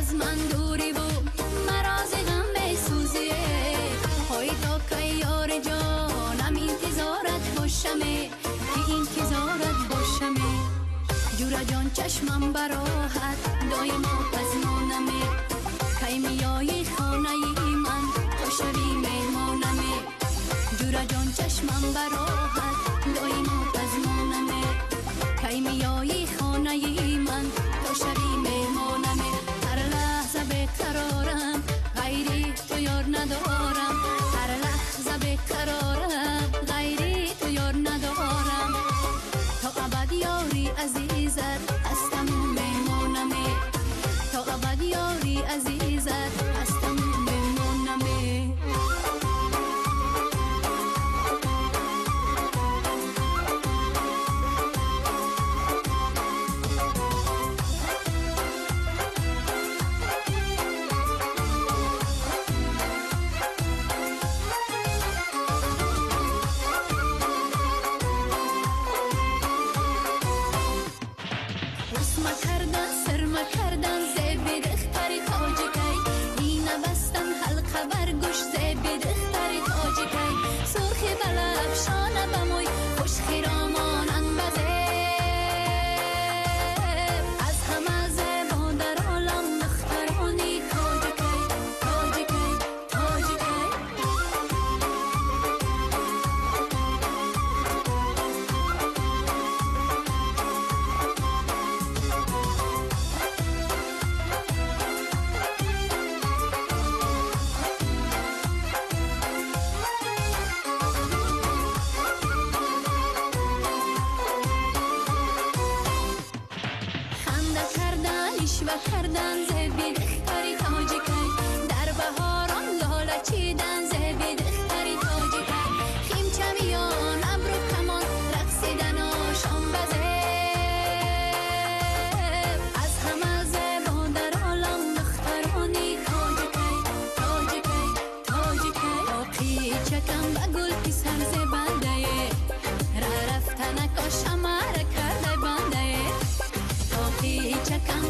از من دوری و مراز غم بسوزیه های تا که یار جانم انتظارت باشمه که انتظارت باشمه جورا جان چشمم براحت دایما پزمانمه کی میای خانه من تو شوی مهمانمه جورا جان چشمم براحت دایما پزمانمه کی میای خانه من تو شوی مهمانمه هر لحظه بقرارم غیری تو یار ندارم هر لحظه بقرارم غیری تو یار ندارم تا ابد یاری عزیزت هستم مهمانمه تا ابد یاری عزیزت هستم مهمانمه کردن زبی دختری تاجی کی اینه بستن حلقه بر گوش زبی دختری تاجی کی سرخی بلب شانه بموی خوش خیرامانن بزه از همه زبا در عالم دخترانی تاجی کی تاجی کی تاجی کی و کردن زبی دختری تاجی کی در بهاران لاله چیدن زبی دختری تاجی کی خیم چمیان ابرو کمان رقصیدن آشان بزه از همه زبا در عالم دخترانی تاجی کی تاجی کی تاجی کی باقی چکم و گل پسر زبنده را رفتن کاش امر کرده بنده باقی چکم